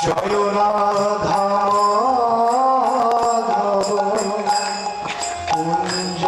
Joy Radha Kunj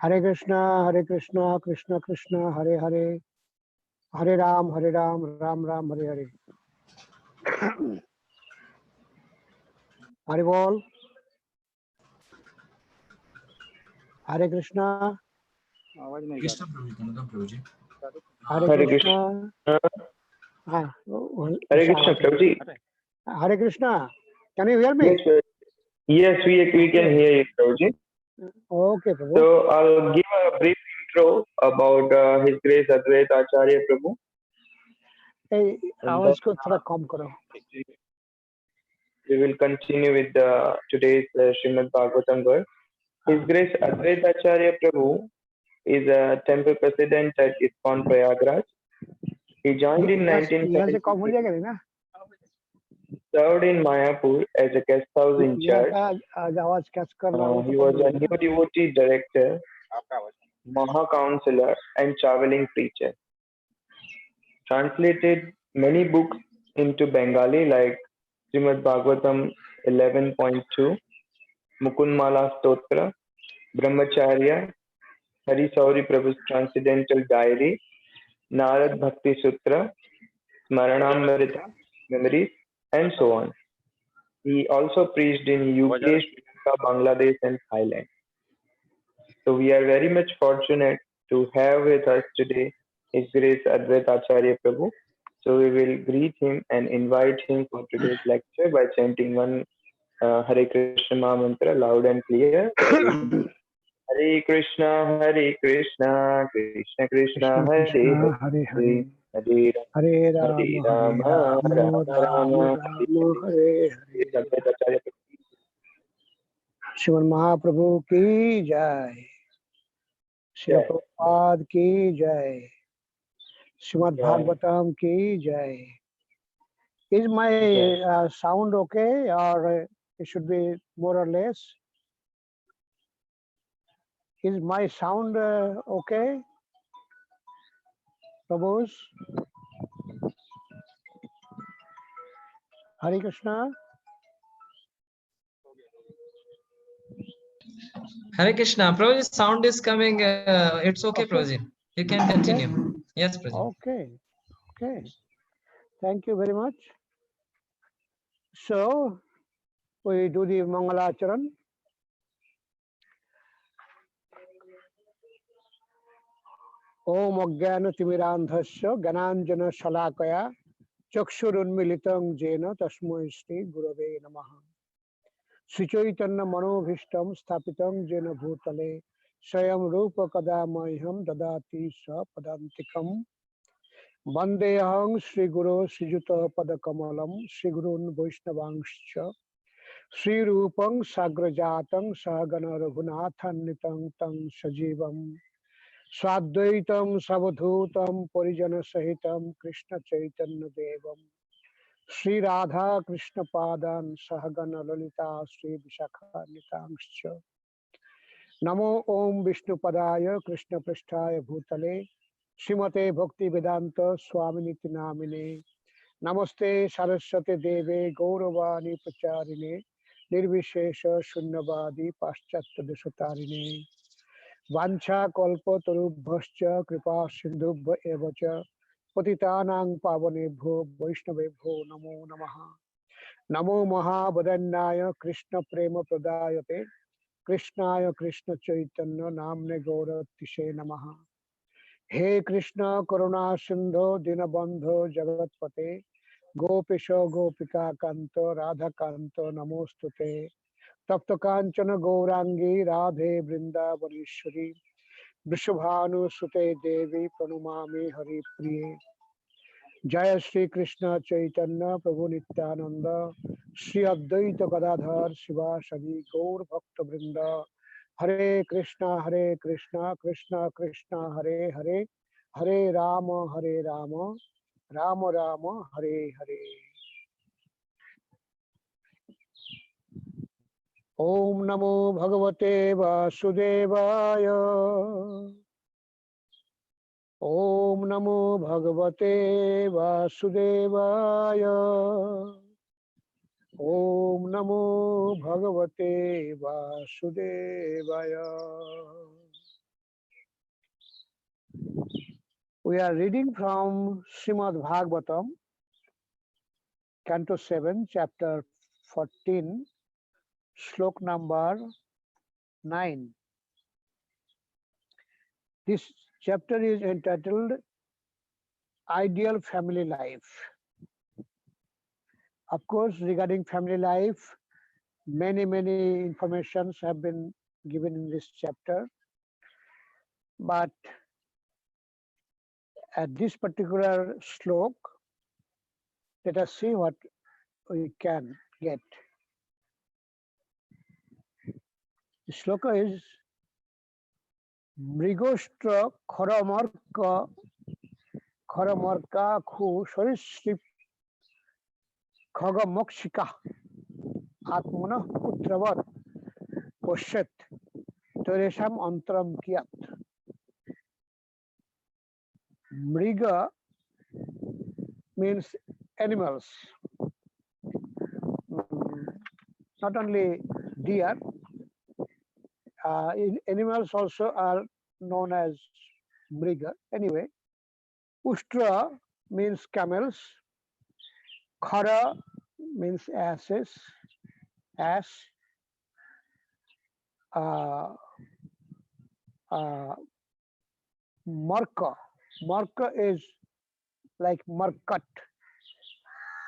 Hare Krishna, Krishna Krishna, Hare Hare, Hare Ram, Ram Ram, Hare Hare. Hare Bol. Hare Krishna. Krishna Prabhuji. Hare Krishna. Hare Krishna, Prabhuji. Hare Krishna. Can you hear me? Yes, we can hear you, Prabhuji. Okay, Prabhu. So I'll give a brief intro about His Grace Advaita Acharya Prabhu. Hey, आवाज को थोड़ा कम करो. We will continue with today's Srimad Bhagavatam verse. His Grace Advaita Acharya Prabhu is a temple president at ISKCON Prayagraj. He joined in 1976. Served in Mayapur as a guest house in church. He was a new devotee director, Maha counselor, and traveling preacher. Translated many books into Bengali like Srimad Bhagavatam 11.2, Mukunmala Stotra, Brahmacharya, Hari Sauri Prabhu's Transcendental Diary, Narad Bhakti Sutra, Smaranamrita, memories, and so on. He also preached in UK, Sri Lanka, Bangladesh, and Thailand. So we are very much fortunate to have with us today His Grace Advaita Acharya Prabhu. So we will greet him and invite him for today's lecture by chanting one Hare Krishna Maha Mantra loud and clear. Hare Krishna, Hare Krishna, Krishna Krishna, Krishna Hare Krishna Hare Hare, Hare, Hare Hare Hare Rama, Rama, Rama Rama Rama, Hare Rama, Hare. Hare Hare Hare. Advaita Acharya Prabhu. श्रीमन महाप्रभु की जय, Shri Jai, Prabhupada की जय, Shrimad Jai, Bhagavatam की जय. Is my Jai. sound okay, or it should be more or less? Is my sound okay, Prabhus? Hare Krishna. Hare Krishna. Prabhuji, sound is coming. It's okay, Okay. Prabhuji. You can continue. Yes, Prabhuji. Okay. Okay. Thank you very much. So we do the Mangalacharan. Om Ajnana Timirandhasya Gananjana Shalakaya Chakshurunmilitam Jena Tasmai Shri Gurave Namaha. Sri Chaitanya Manobhishtam Sthapitam Jena Bhutale Swayam Rupa Kadamayam Dadati Sa Padantikam Vandeham Sri Guru Srijuta Padakamalam Sri Gurun Vaishnavangscha Sri Rupam Sagrajatam Sahagana Raghunathan Nitang Tang Sajivam Swadvaitam Savadhutam Parijana Sahitam Krishna Chaitanya Devam Sri Radha Krishna Padan Sahagana Lalita Sri Vishakha Nitangscha Namo Om Vishnu Padaya Krishna Pristhaya Bhutale Srimate Bhakti Vedanta Swaminiti Namine Namaste Saraswate Deve Gauravani Pacharine Nirvishesha Shunyavadi Paschatya Desatarine Vancha Kalpa Tarubhascha Kripa Sindhubha Evacha Patitanang Pavanebho Vaishnavebho Namo Namaha Namo Mahabadanyaya Krishna Prema Pradayate Krishnaya Krishna Chaitanya Namne Gauratishe Namaha He Krishna Karuna Sindho Dinabandho Jagatpate Gopisha Gopika Kanto Radha Kanto Namostute Tapta Kanchana Gaurangi Radhe Vrindavaneshwari Vrishabhanu Sute Devi Pranamami Hari Priye Jaya Shri Krishna Chaitanya Prabhu Nityananda Shri Advaita Gadadhar Shiva Shadi Gaur Bhakta Vrinda Hare Krishna Krishna Krishna Hare Hare Hare Rama Rama Rama Hare Hare. Om Namo Bhagavate Vasudevaya. Om Namo Bhagavate Vasudevaya. Om Namo Bhagavate Vasudevaya. We are reading from Srimad Bhagavatam, Canto 7, Chapter 14, Slok number 9. This chapter is entitled Ideal Family Life. Of course, regarding family life, many informations have been given in this chapter. But at this particular slok, let us see what we can get. The sloka is Mrigoshtra Kharamarka Khu Sarishrip Khagamokshika Atmana Putravat Poshet Teresham Antram Kiat. Mriga means animals, not only deer. Animals also are known as mriga. Anyway, Ushtra means camels. Khara means asses, ass. Uh, uh, Marka. Marka is like markat,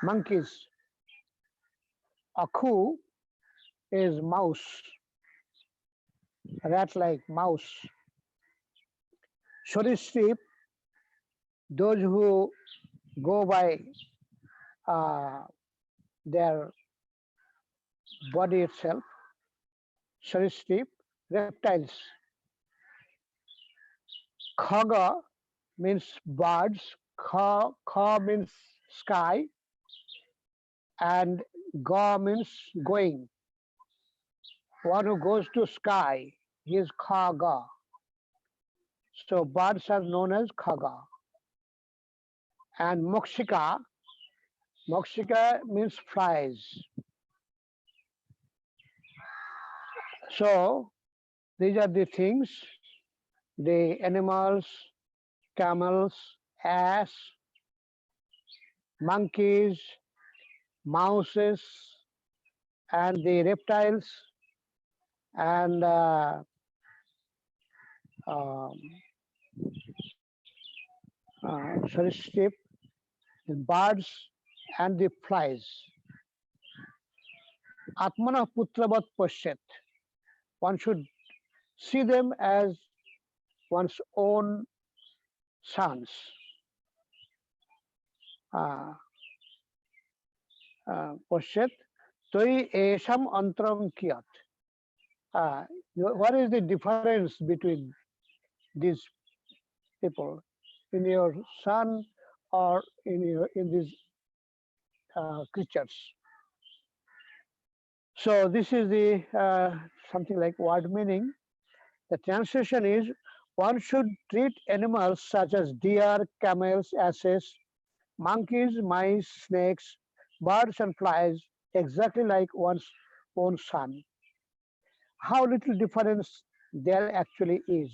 monkeys. Akhu is mouse, rat like mouse. Soriship, those who go by their body itself. Soriship, reptiles. Khaga means birds. Kha means sky, and ga means going. One who goes to sky, he is khaga. So birds are known as khaga. And mokshika means flies. So these are the things, the animals, camels, ass, monkeys, mouses, and the reptiles, and sorry, the birds, and the flies. Atmana putravat pashyat. One should see them as one's own sons. Pashyat. Toi esham antram kiyat. What is the difference between these people, in your son or in these creatures? So this is the something like word meaning. The translation is, one should treat animals such as deer, camels, asses, monkeys, mice, snakes, birds, and flies exactly like one's own son. How little difference there actually is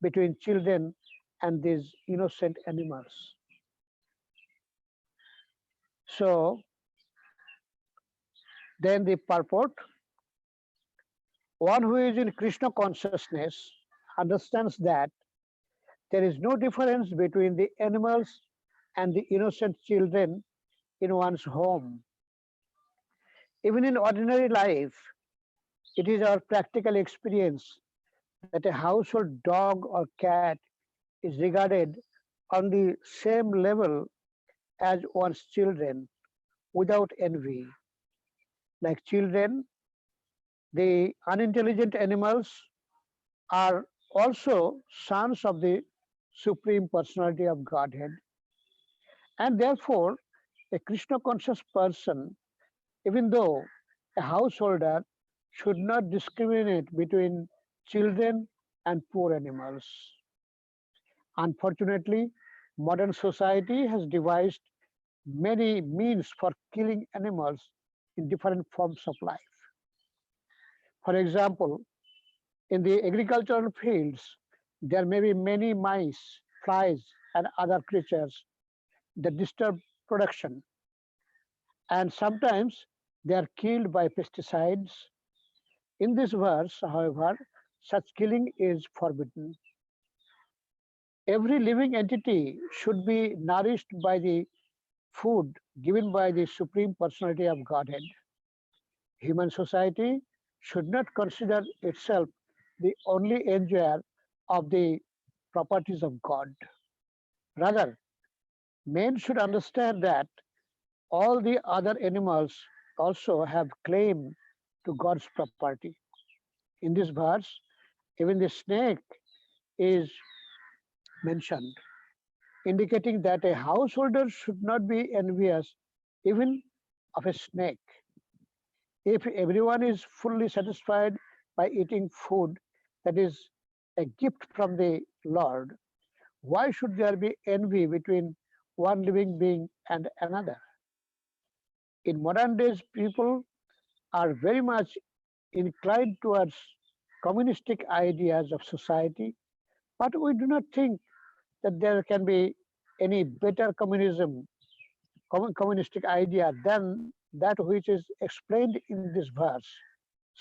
between children and these innocent animals. So then the purport: one who is in Krishna consciousness understands that there is no difference between the animals and the innocent children in one's home. Even in ordinary life, it is our practical experience that a household dog or cat is regarded on the same level as one's children without envy. Like children, the unintelligent animals are also sons of the Supreme Personality of Godhead. And therefore, a Krishna conscious person, even though a householder, should not discriminate between children and poor animals. Unfortunately, modern society has devised many means for killing animals in different forms of life. For example, in the agricultural fields, there may be many mice, flies, and other creatures that disturb production. And sometimes they are killed by pesticides. In this verse, however, such killing is forbidden. Every living entity should be nourished by the food given by the Supreme Personality of Godhead. Human society should not consider itself the only enjoyer of the properties of God. Rather, men should understand that all the other animals also have claim to God's property. In this verse, even the snake is mentioned, indicating that a householder should not be envious even of a snake. If everyone is fully satisfied by eating food that is a gift from the Lord, why should there be envy between one living being and another? In modern days, people are very much inclined towards communistic ideas of society, but we do not think that there can be any better communistic idea than that which is explained in this verse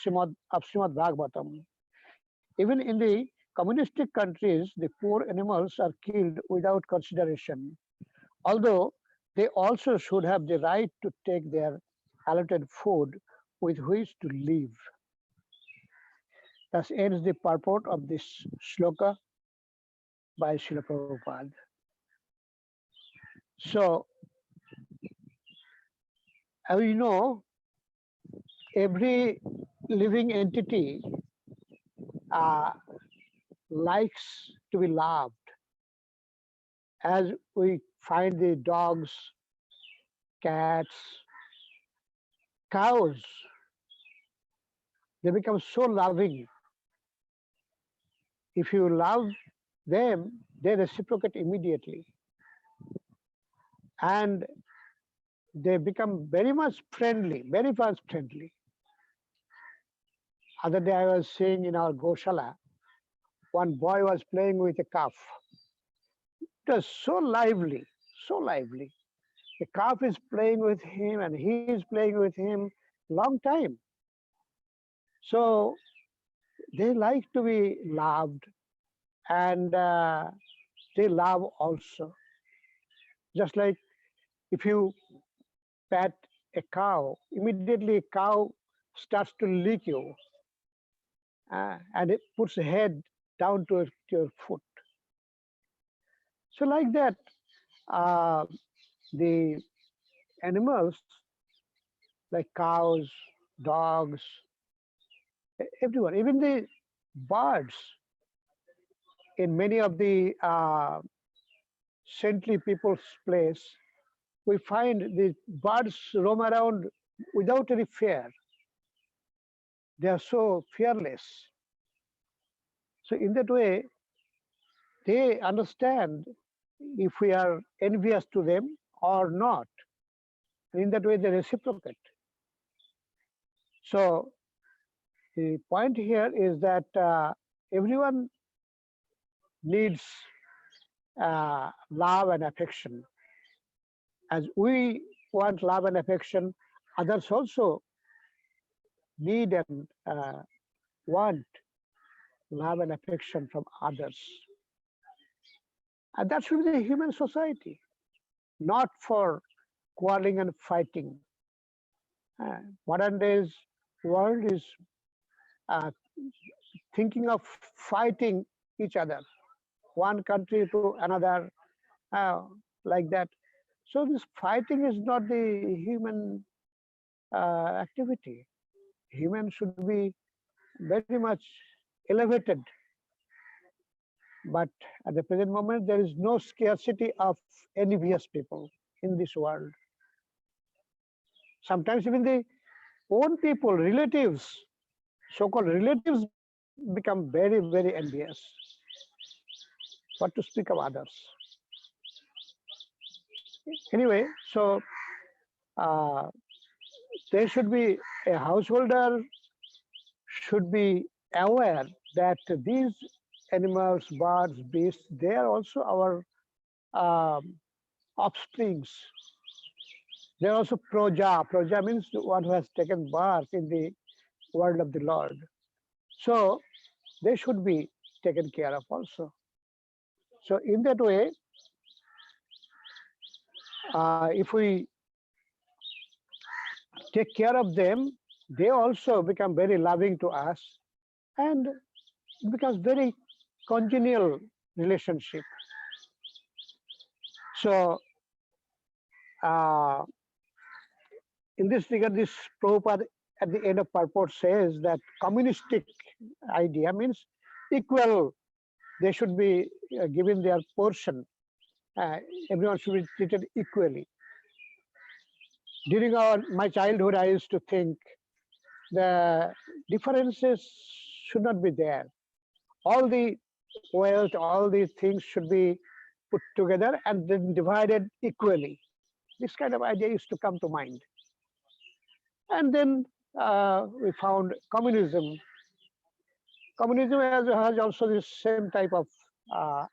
Srimad Bhagavatam. Even in the communistic countries, the poor animals are killed without consideration, although they also should have the right to take their allotted food with which to live. Thus ends the purport of this shloka by Srila Prabhupada. So, as you know, every living entity likes to be loved. As we find the dogs, cats, cows, they become so loving. If you love them, they reciprocate immediately. And they become very much friendly, very much friendly. Other day I was seeing in our Goshala, one boy was playing with a calf. It was so lively, so lively. The calf is playing with him and he is playing with him long time. So they like to be loved and they love also. Just like if you pet a cow, immediately a cow starts to lick you and it puts the head down to your foot. So like that, the animals like cows, dogs, everyone, even the birds in many of the saintly people's place, we find the birds roam around without any fear. They are so fearless. So in that way, they understand if we are envious to them or not. And in that way, they reciprocate. So the point here is that everyone needs love and affection. As we want love and affection, others also need and want love and affection from others. And that should be the human society, not for quarreling and fighting. Modern days world is thinking of fighting each other, one country to another, like that. So this fighting is not the human activity. Human should be very much elevated. But at the present moment, there is no scarcity of envious people in this world. Sometimes even the own people, relatives, so-called relatives become very, very envious. What to speak of others? Anyway, so there should be a householder should be aware that these animals, birds, beasts, they are also our offsprings. They are also proja. Proja means the one who has taken birth in the world of the Lord. So they should be taken care of also. So in that way, if we take care of them, they also become very loving to us, and it becomes very congenial relationship. So in this regard, this Prabhupada at the end of purport says that communistic idea means equal. They should be given their portion. Everyone should be treated equally. During my childhood, I used to think the differences should not be there. All the wealth, all these things should be put together and then divided equally. This kind of idea used to come to mind. And then we found communism. Communism has also the same type of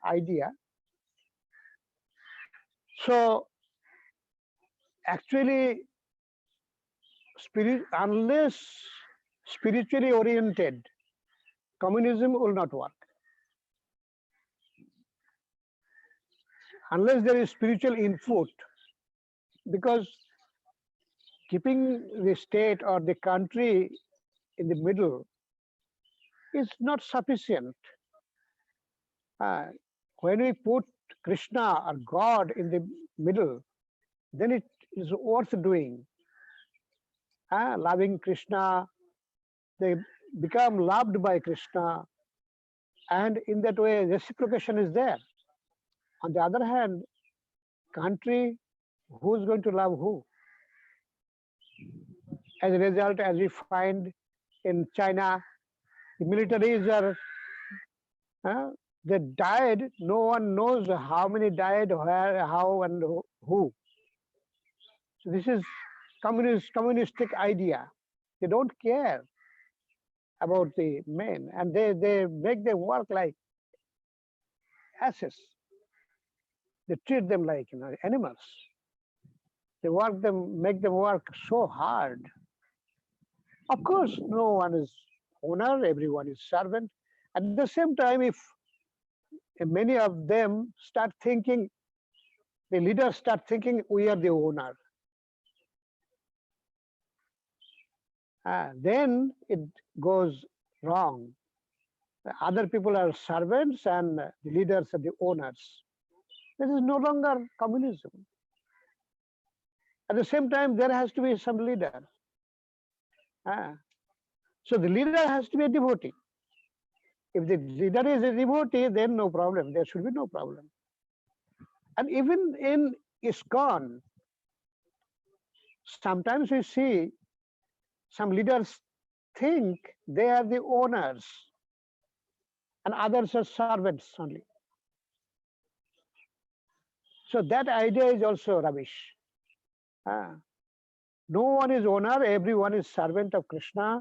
idea. So actually, unless spiritually oriented, communism will not work. Unless there is spiritual input, because keeping the state or the country in the middle is not sufficient. When we put Krishna or God in the middle, then it is worth doing. Loving Krishna, they become loved by Krishna, and in that way reciprocation is there. On the other hand, country, who's going to love who? As a result, as we find in China, the militaries are, they died, no one knows how many died, where, how, and who. So this is communistic idea. They don't care about the men, and they make them work like asses. They treat them like animals. They make them work so hard. Of course, no one is owner, everyone is servant. At the same time, if many of them start thinking, the leaders start thinking we are the owner, then it goes wrong. The other people are servants and the leaders are the owners. This is no longer communism. At the same time, there has to be some leader. So the leader has to be a devotee. If the leader is a devotee, then no problem. There should be no problem. And even in ISKCON, sometimes we see some leaders think they are the owners and others are servants only. So that idea is also rubbish. No one is owner, everyone is servant of Krishna.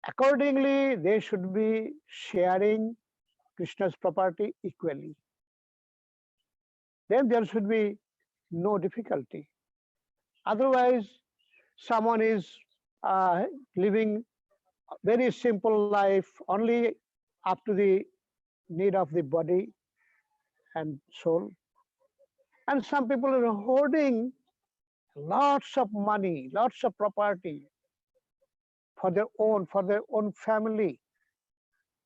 Accordingly, they should be sharing Krishna's property equally. Then there should be no difficulty. Otherwise, someone is living a very simple life, only up to the need of the body and soul. And some people are hoarding lots of money, lots of property for their own family,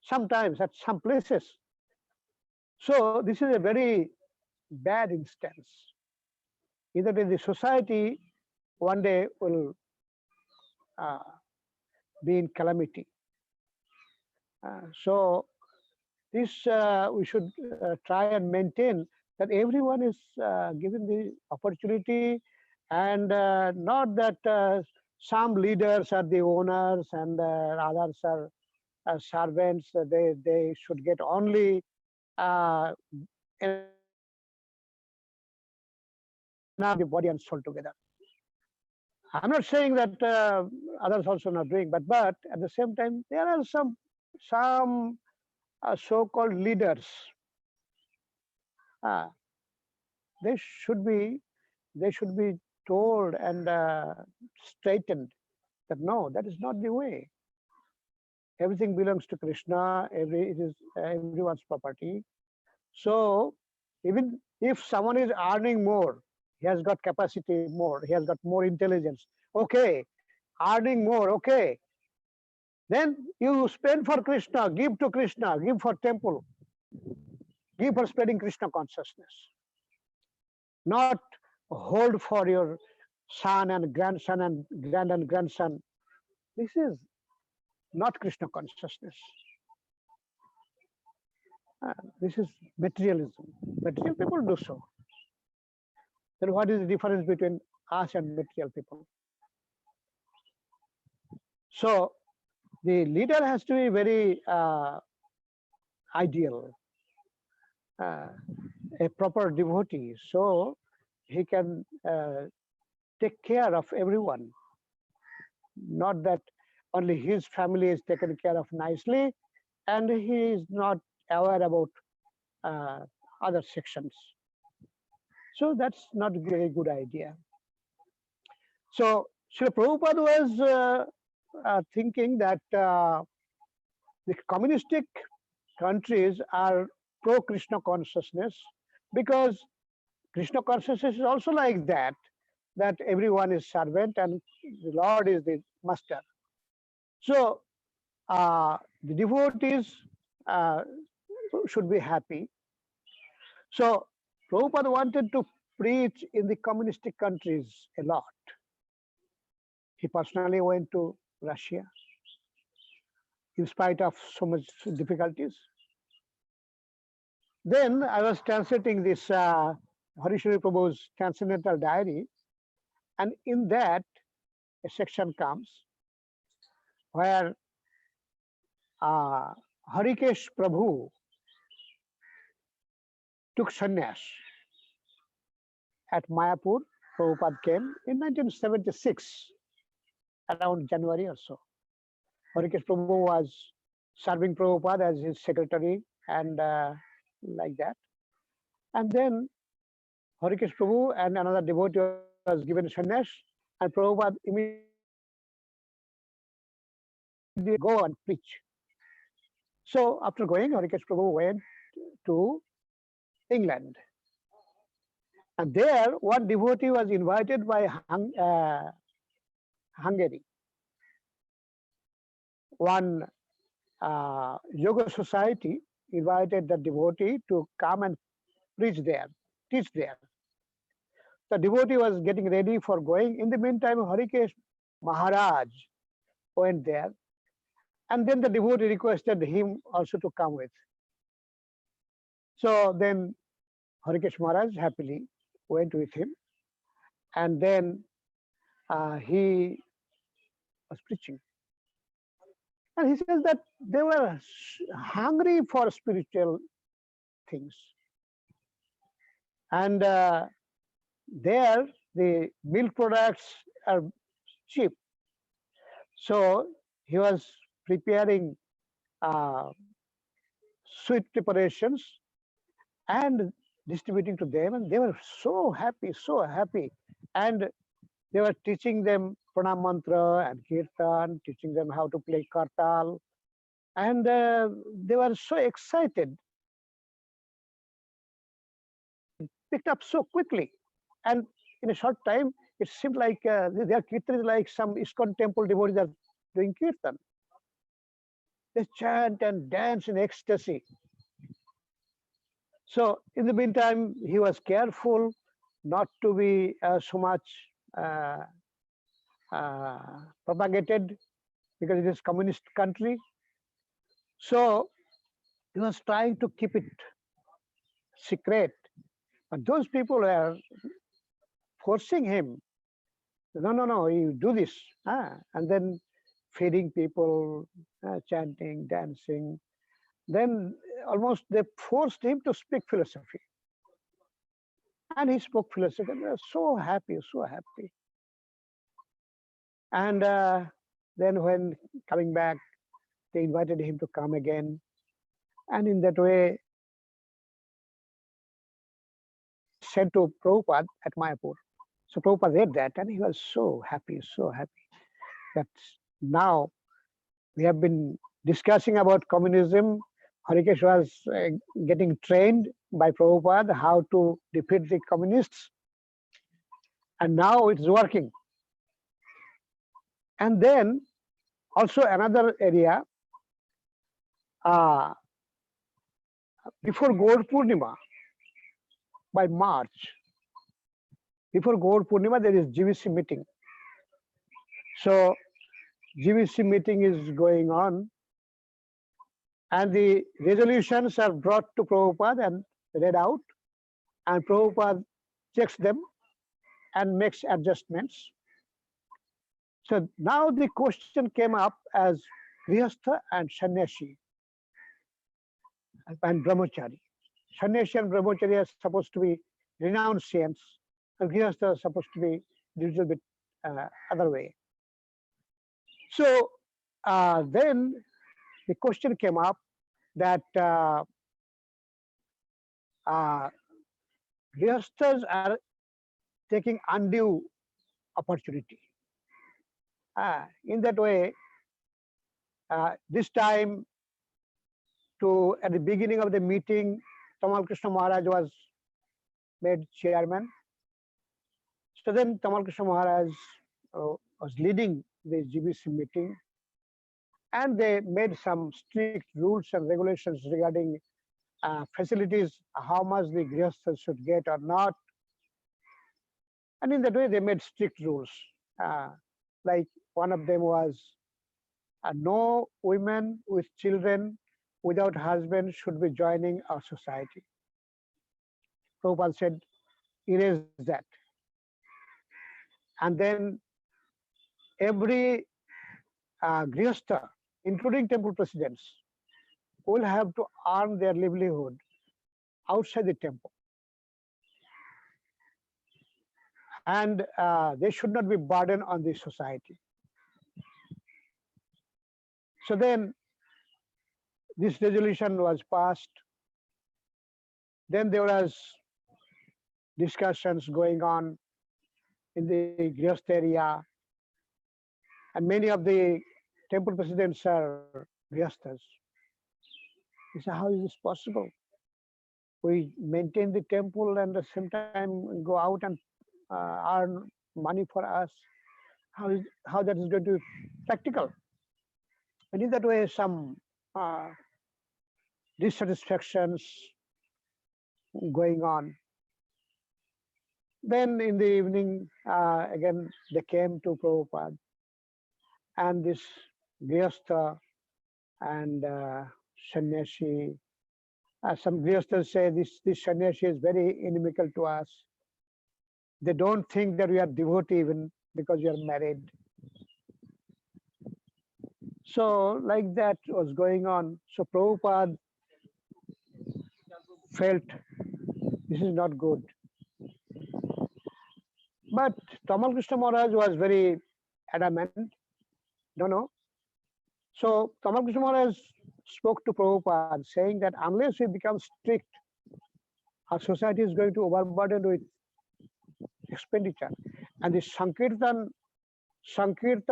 sometimes at some places. So this is a very bad instance. Either in the society one day will be in calamity. So this we should try and maintain that everyone is given the opportunity, and not that some leaders are the owners and others are servants. They should get only the body and soul together. I'm not saying that others also not doing, but at the same time there are some so-called leaders. They should be told and straightened that no, that is not the way. Everything belongs to Krishna. It is everyone's property. So even if someone is earning more, he has got capacity more, he has got more intelligence. Okay, earning more, okay. Then you spend for Krishna, give to Krishna, give for temple, give for spreading Krishna consciousness. Not hold for your son and grandson and grandson. This is not Krishna consciousness. This is materialism. Material people do so. Then what is the difference between us and material people? So the leader has to be very ideal, a proper devotee, so he can take care of everyone. Not that only his family is taken care of nicely and he is not aware about other sections. So that's not a very good idea. So Srila Prabhupada was thinking that the communistic countries are pro-Krishna consciousness, because Krishna consciousness is also like that, that everyone is servant and the Lord is the master. So the devotees should be happy. So Prabhupada wanted to preach in the communistic countries a lot. He personally went to Russia in spite of so much difficulties. Then I was translating this Harishwari Prabhu's Transcendental Diary, and in that a section comes where Harikesh Prabhu took sannyas at Mayapur. Prabhupada came in 1976, around January or so. Harikesh Prabhu was serving Prabhupada as his secretary and like that. And then Harikesh Prabhu and another devotee was given sannyas, and Prabhupada immediately go and preach. So after going, Harikesh Prabhu went to England. And there, one devotee was invited by Hungary. One yoga society invited the devotee to come and preach there, teach there. The devotee was getting ready for going. In the meantime, Harikesh Maharaj went there. And then the devotee requested him also to come with. So then Harikesh Maharaj happily went with him. And then he was preaching. And he says that they were hungry for spiritual things. And there, the milk products are cheap. So he was preparing sweet preparations and distributing to them, and they were so happy, so happy. And they were teaching them pranam mantra and kirtan, teaching them how to play kartal, and they were so excited. Picked up so quickly, and in a short time, it seemed like their kirtan is like some ISKCON temple devotees are doing kirtan. They chant and dance in ecstasy. So in the meantime, he was careful not to be so much propagated, because it is communist country. So he was trying to keep it secret. But those people were forcing him. No, you do this. And then feeding people, chanting, dancing. Then almost they forced him to speak philosophy. And he spoke philosophy. They were so happy, so happy. And then when coming back, they invited him to come again. And in that way, sent to Prabhupada at Mayapur. So Prabhupada read that, and he was so happy that now we have been discussing about communism. Harikesh was getting trained by Prabhupada how to defeat the communists, and now it's working. And then also another area, before Gaur Purnima, by March, before Gaur Purnima, there is GVC meeting. So GVC meeting is going on, and the resolutions are brought to Prabhupada and read out, and Prabhupada checks them and makes adjustments. So now the question came up as Grihastha and Sannyasi and Brahmachari. Sannyasi and Brahmachari are supposed to be renunciants, and Grihastha are supposed to be a little bit other way. So then the question came up that grihasthas are taking undue opportunity. In that way, this time at the beginning of the meeting, Tamal Krishna Maharaj was made chairman. So then Tamal Krishna Maharaj was leading the GBC meeting, and they made some strict rules and regulations regarding facilities, how much the grihasthas should get or not. And in that way, they made strict rules. Like one of them was no women with children without husband should be joining our society. Prabhupada said, erase that. And then every grihastha, including temple presidents, will have to earn their livelihood outside the temple. And they should not be burdened on the society. So then this resolution was passed. Then there was discussions going on in the grihastha area, and many of the temple presidents are grihasthas. He said, how is this possible? We maintain the temple and at the same time go out and earn money for us. How that is going to be practical? And in that way, some dissatisfactions going on. Then in the evening, again, they came to Prabhupada, and this grihastha and sannyasi, some grihasthas say this sannyasi is very inimical to us. They don't think that we are devotee even because we are married. So like that was going on. So Prabhupada felt this is not good. But Tamal Krishna Maharaj was very adamant. No. So Tamal Krishna Maharaj spoke to Prabhupada saying that unless we become strict, our society is going to overburden with expenditure. And the Sankirtan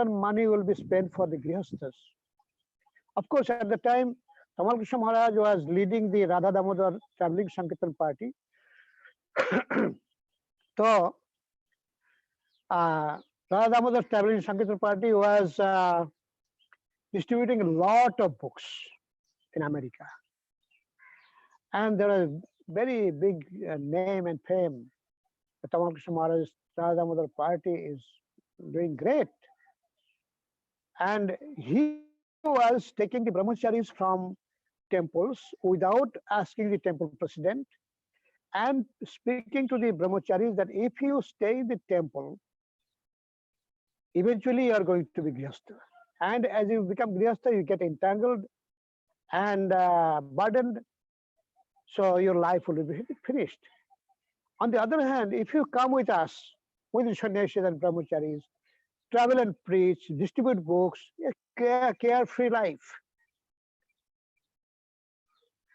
money will be spent for the grihasthas. Of course, at the time, Tamal Krishna Maharaj was leading the Radha Damodar traveling Sankirtan party. So, Radha Damodar traveling Sankirtan party was distributing a lot of books in America. And there was very big name and fame. The Tamal Krishna Maharaj Radha Damodar party is doing great. And he was taking the brahmacharis from temples without asking the temple president and speaking to the brahmacharis that if you stay in the temple, eventually you are going to be grihastha. And as you become grihastha, you get entangled and burdened, so your life will be finished. On the other hand, if you come with us, with the sannyasis and brahmacharis, travel and preach, distribute books, a carefree life.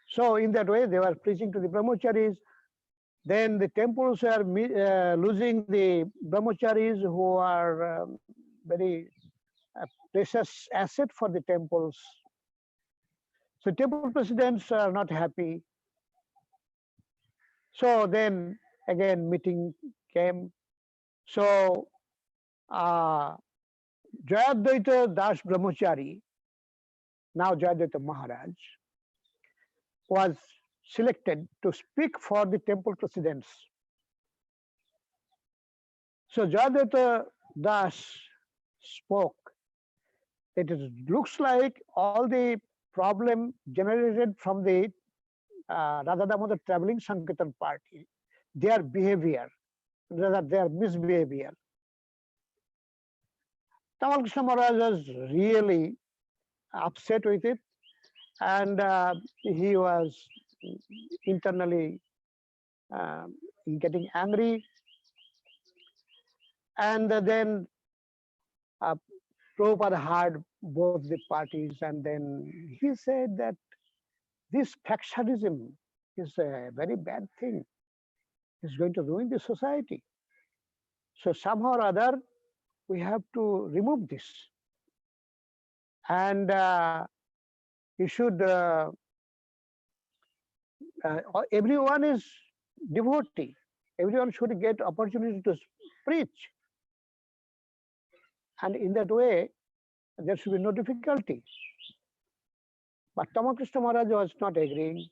So in that way, they were preaching to the brahmacharis. Then the temples are losing the brahmacharis who are very precious asset for the temples. So temple presidents are not happy. So then again meeting came. So Jayadvaita Das Brahmachari, now Jayadvaita Maharaj, was selected to speak for the temple presidents. So Jayadvaita Das spoke. It looks like all the problem generated from the Radha Damodar traveling Sankirtan party, their behavior, rather their misbehavior. Tamal Krishna Maharaj was really upset with it, and he was internally getting angry. And then Prabhupada heard both the parties, and then he said that this factionism is a very bad thing. It's going to ruin the society. So somehow or other, we have to remove this. And you should, everyone is devotee. Everyone should get opportunity to preach. And in that way, there should be no difficulty. But Tamakrishna Maharaj was not agreeing.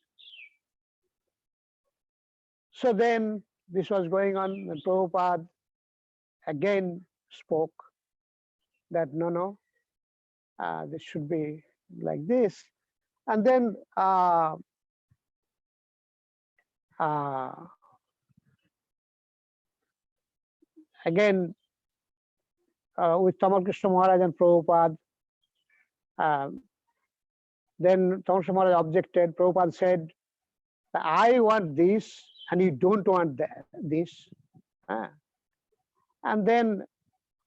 So then this was going on, and Prabhupada again spoke that no, this should be like this. And then again with Tamakrishna Maharaj and Prabhupada, then Tamakrishna Maharaj objected. Prabhupada said, I want this and you don't want this. And then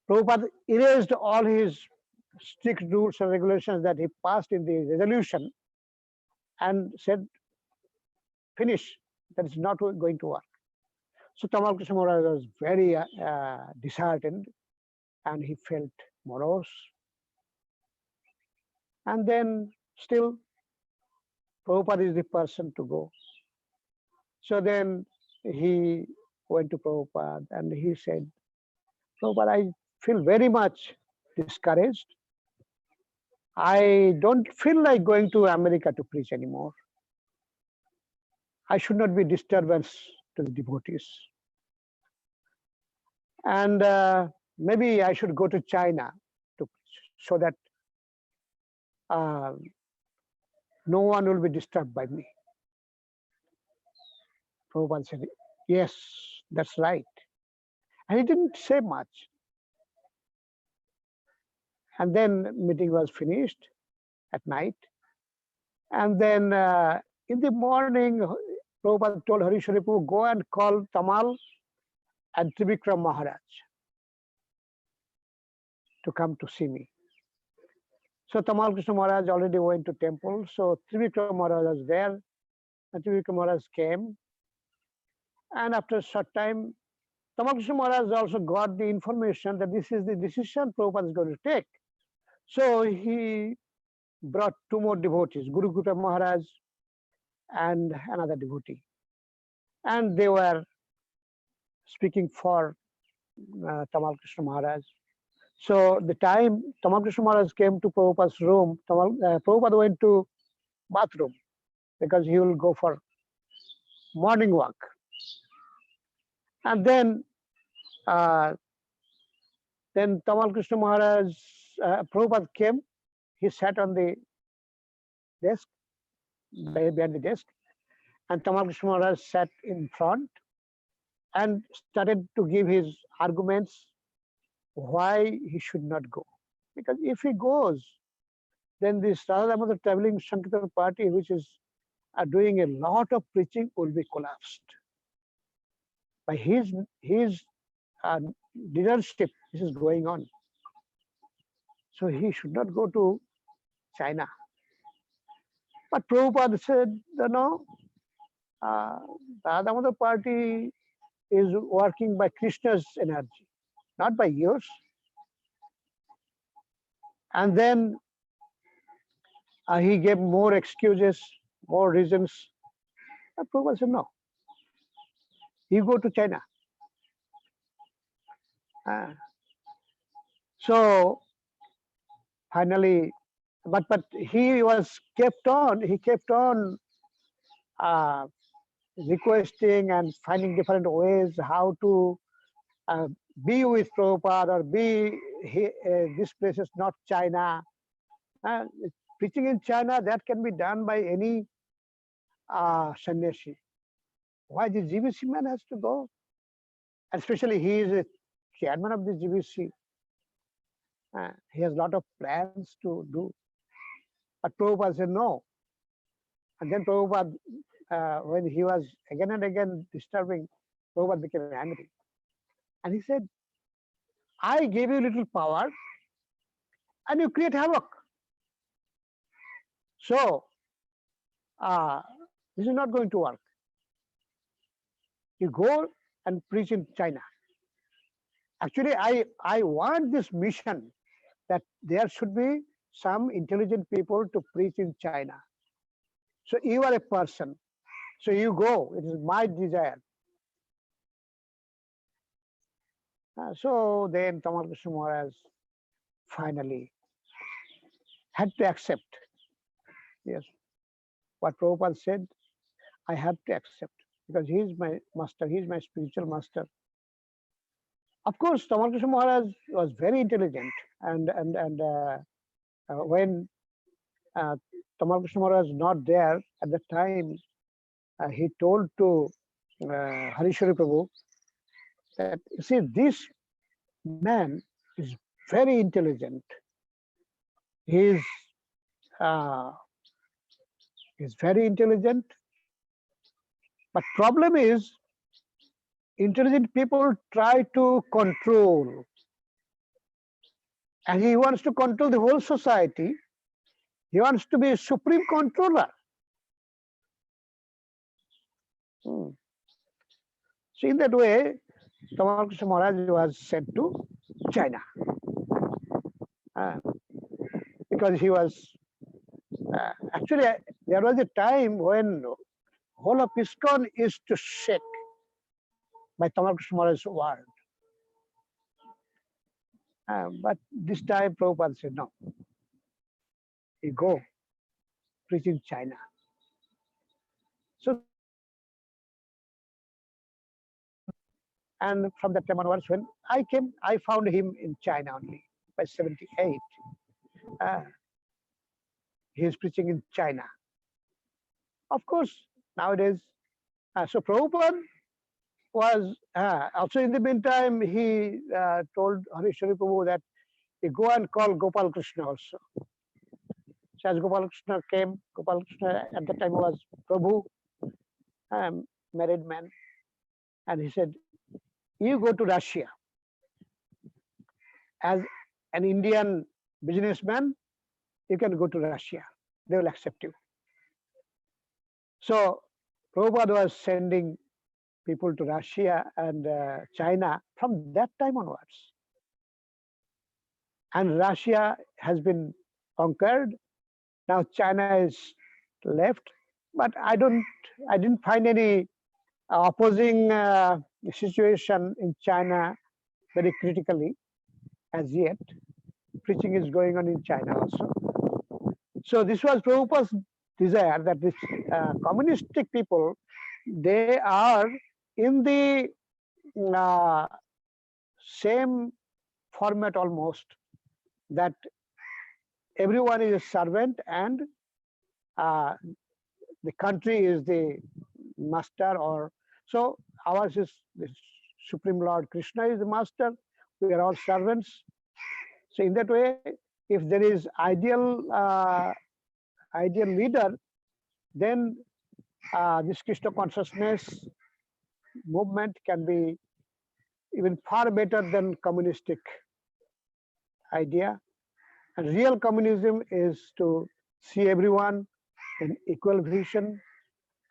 Prabhupada erased all his strict rules and regulations that he passed in the resolution and said, finish, that is not going to work. So Tamakrishna Maharaj was very disheartened and he felt morose. And then still, Prabhupada is the person to go. So then he went to Prabhupada and he said, Prabhupada, I feel very much discouraged. I don't feel like going to America to preach anymore. I should not be disturbance to the devotees. And maybe I should go to China to preach so that no one will be disturbed by me. Prabhupada said, yes, that's right. And he didn't say much. And then meeting was finished at night. And then in the morning, Prabhupada told Harishwari Prabhu, go and call Tamal and Trivikram Maharaj to come to see me. So Tamal Krishna Maharaj already went to temple. So Trivikram Maharaj was there. And Trivikram Maharaj came. And after a short time, Tamal Krishna Maharaj also got the information that this is the decision Prabhupada is going to take. So he brought two more devotees, Guru Kuta Maharaj and another devotee. And they were speaking for Tamal Krishna Maharaj. So the time Tamal Krishna Maharaj came to Prabhupada's room, Prabhupada went to bathroom because he will go for morning walk. And then Tamal Krishna Maharaj, Prabhupada came, he sat on the desk, behind the desk, and Tamal Krishna Maharaj sat in front and started to give his arguments why he should not go. Because if he goes, then this Radha Damodar traveling Sankirtan party, which is doing a lot of preaching, will be collapsed. By his leadership, this is going on. So he should not go to China. But Prabhupada said, no, Radha Damodar party is working by Krishna's energy, not by yours. And then he gave more excuses, more reasons. And Prabhupada said, no, you go to China. So finally, but he kept on requesting and finding different ways how to be with Prabhupada or be this place is not China. Preaching in China, that can be done by any sannyasi. Why the GBC man has to go? Especially he is a chairman of the GBC. He has a lot of plans to do. But Prabhupada said no. And then Prabhupada, when he was again and again disturbing, Prabhupada became angry. And he said, I gave you little power and you create havoc. So, this is not going to work. You go and preach in China. Actually, I want this mission that there should be some intelligent people to preach in China. So you are a person. So you go. It is my desire. So then Tamal Krishna Maharaj finally had to accept. Yes, what Prabhupada said, I have to accept because he is my master. He is my spiritual master. Of course, Tamal Krishna Maharaj was very intelligent, and when Tamal Krishna Maharaj was not there at the time, he told to Harishwari Prabhu that, you see, this man is very intelligent. He is very intelligent, but problem is intelligent people try to control, and he wants to control the whole society. He wants to be a supreme controller. So in that way, Tamal Krishna Maharaj was sent to China because he was actually there was a time when whole of ISKCON used to shake by Tamal Krishna Maharaj's word. But this time Prabhupada said, no, you go preach in China. So, and from that time onwards, when I came, I found him in China only by 78. He is preaching in China. Of course, nowadays, so Prabhupada was also in the meantime, he told Harishwari Prabhu that you go and call Gopal Krishna also. So as Gopal Krishna came, Gopal Krishna at the time was Prabhu, married man, and he said, you go to Russia. As an Indian businessman, you can go to Russia. They will accept you. So Prabhupada was sending people to Russia and China from that time onwards. And Russia has been conquered. Now China is left, but I didn't find any opposing situation in China very critically as yet. Preaching is going on in China also. So this was Prabhupada's desire that this communistic people, they are in the same format almost, that everyone is a servant and the country is the master. Or so ours is the Supreme Lord Krishna is the master, we are all servants. So in that way, if there is ideal leader, then this Krishna consciousness movement can be even far better than communistic idea. And real communism is to see everyone in equal vision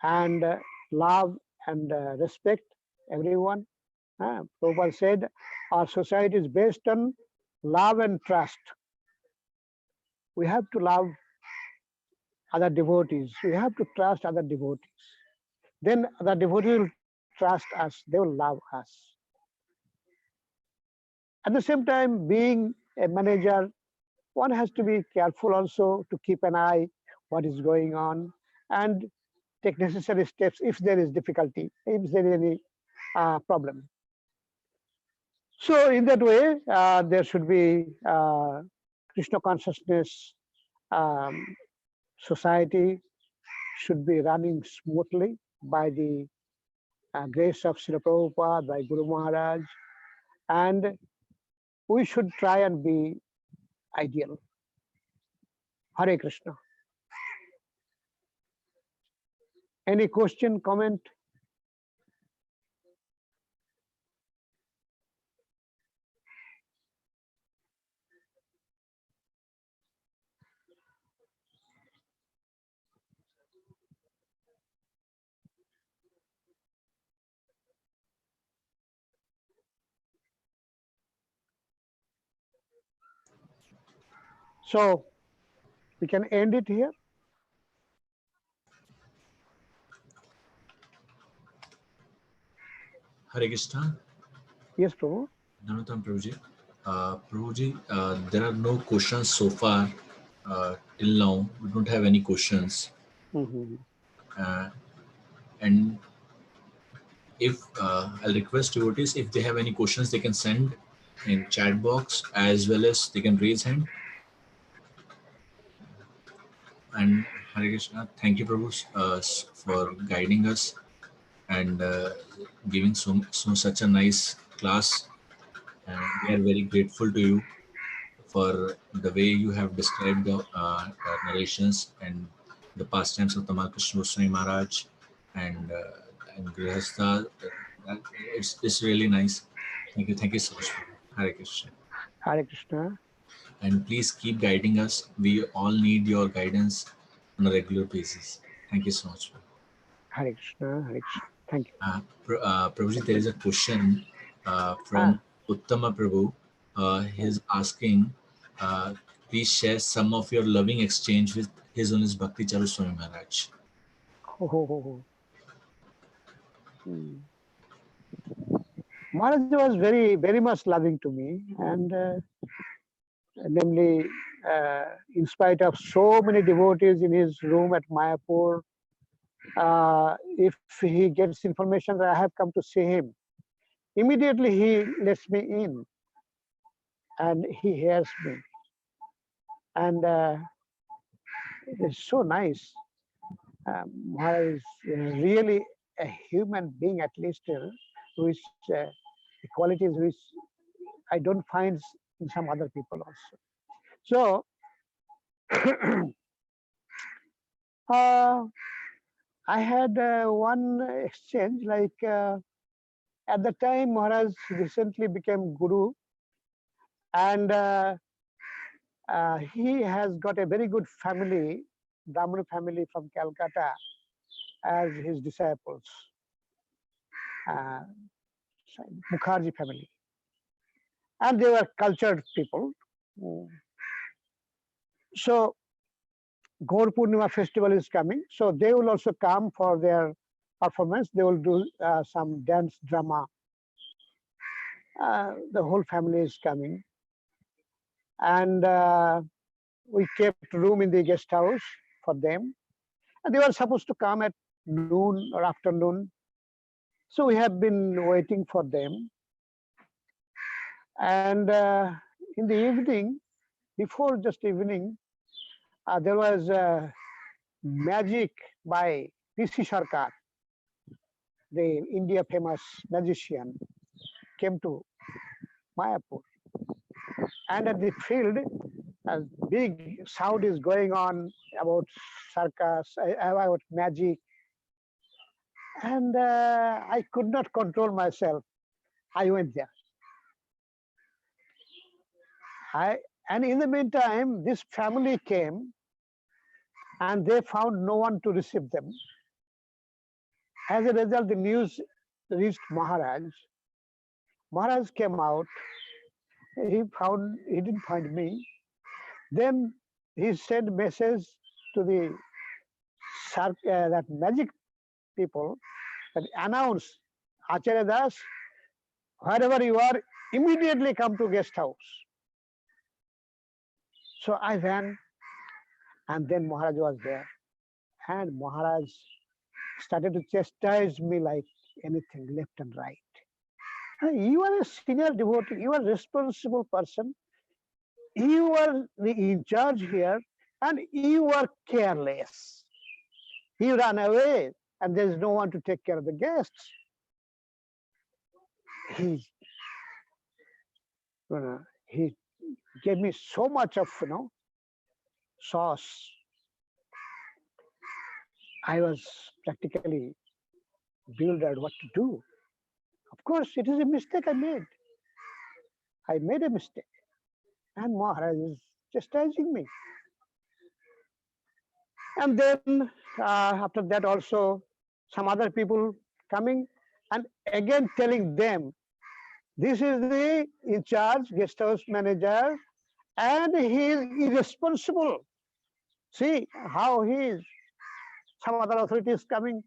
and love and respect everyone. Prabhupada said our society is based on love and trust. We have to love other devotees. We have to trust other devotees. Then the devotees will trust us. They will love us. At the same time, being a manager, one has to be careful also to keep an eye what is going on and take necessary steps if there is difficulty, if there is any problem. So in that way, there should be Krishna consciousness society should be running smoothly by the grace of Srila Prabhupada, by Guru Maharaj, and we should try and be ideal. Hare Krishna. Any question, comment? So we can end it here. Hare Krishna. Yes, Prabhu. Namatam Prabhuji. Prabhuji, there are no questions so far till now. We don't have any questions. Mhm. And if I'll request devotees, if they have any questions, they can send in chat box as well as they can raise hand. And Hare Krishna, thank you, Prabhu, for guiding us and giving such a nice class. And we are very grateful to you for the way you have described the narrations and the pastimes of Tamal Krishna Goswami Maharaj and Grihastha. It's really nice. Thank you so much. Hare Krishna. Hare Krishna. And please keep guiding us. We all need your guidance on a regular basis. Thank you so much. Hare Krishna. Hare Krishna. Thank you. Prabhuji, there is a question from Uttama Prabhu. He's asking, please share some of your loving exchange with His Holiness Bhakti Charu Swami Maharaj. Maharaj was very much loving to me, and namely, in spite of so many devotees in his room at Mayapur, if he gets information that I have come to see him, immediately he lets me in and he hears me. And it's so nice. Maharaj is really a human being, at least, which the qualities which I don't find in some other people also. So, I had one exchange, like at the time Maharaj recently became Guru, and he has got a very good family, Brahmin family from Calcutta, as his disciples, Mukherjee family, and they were cultured people. So Gaur Purnima festival is coming, so they will also come for their performance. They will do some dance drama. The whole family is coming, and we kept room in the guest house for them. And they were supposed to come at noon or afternoon, so we have been waiting for them. And in the evening, before just evening, there was magic by P.C. Sarkar, the India famous magician, came to Mayapur. And at the field, a big sound is going on about circus, about magic. And I could not control myself. I went there. And in the meantime, this family came and they found no one to receive them. As a result, the news reached Maharaj. Maharaj came out. He didn't find me. Then he sent message to the that magic people that announce, Acharya Das, wherever you are, immediately come to guest house. So I ran, and then Maharaj was there. And Maharaj started to chastise me like anything, left and right. You are a senior devotee, you are a responsible person, you are the in charge here, and you are careless. You ran away, and there is no one to take care of the guests. He gave me so much of sauce. I was practically bewildered what to do. Of course, it is a mistake I made. I made a mistake. And Maharaj is chastising me. And then after that also, some other people coming and again telling them, this is the in charge guest house manager, And he is irresponsible. See how he is. Some other authority is coming,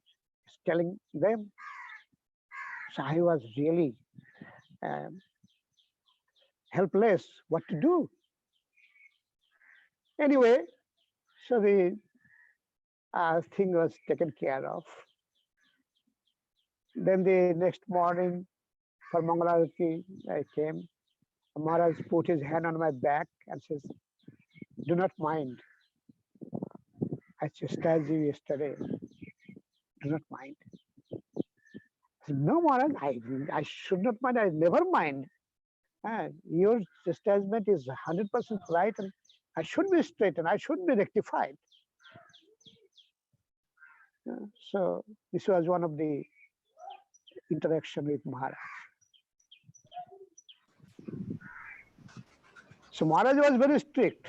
is telling them. So I was really helpless what to do. Anyway, so the thing was taken care of. Then the next morning for Mangalarati, I came. Maharaj put his hand on my back and says, "Do not mind. I chastised you yesterday. Do not mind." I said, "No, Maharaj, I should not mind. I never mind. Your chastisement is 100% right, and I should be straightened. I should be rectified." So this was one of the interaction with Maharaj. So Maharaj was very strict.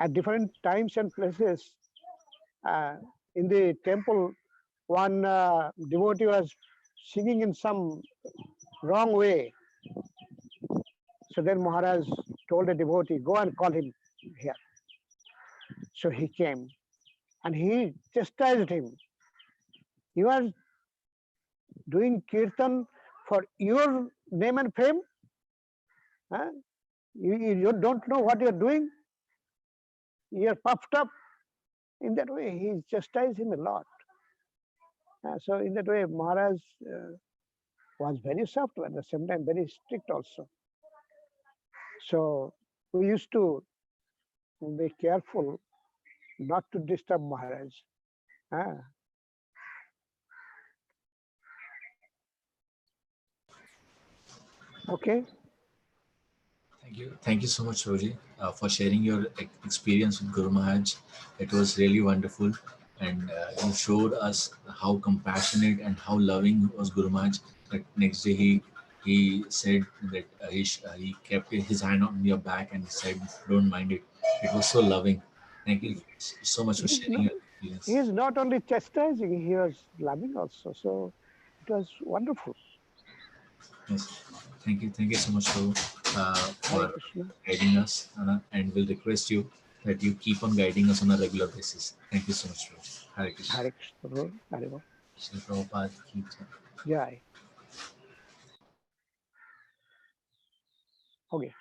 At different times and places in the temple, one devotee was singing in some wrong way. So then Maharaj told the devotee, "Go and call him here." So he came and he chastised him. "You are doing kirtan for your name and fame? Huh? You don't know what you're doing? You're puffed up." In that way, he chastised him a lot. So in that way, Maharaj was very soft, but at the same time very strict also. So we used to be careful not to disturb Maharaj. Okay. Thank you so much, Roji, for sharing your experience with Guru Maharaj. It was really wonderful, and you showed us how compassionate and how loving was Guru Maharaj. That next day he said that he kept his hand on your back and said, "Don't mind it." It was so loving. Thank you so much for sharing your experience. He is not only chastising, he was loving also. So it was wonderful. Yes. Thank you so much for Hare Krishna. guiding us, and we'll request you that you keep on guiding us on a regular basis. Thank you so much, Roji. Hare Krishna. Hare Krishna. Hare Krishna. Shri Prabhupada ki jai. Jai. Okay.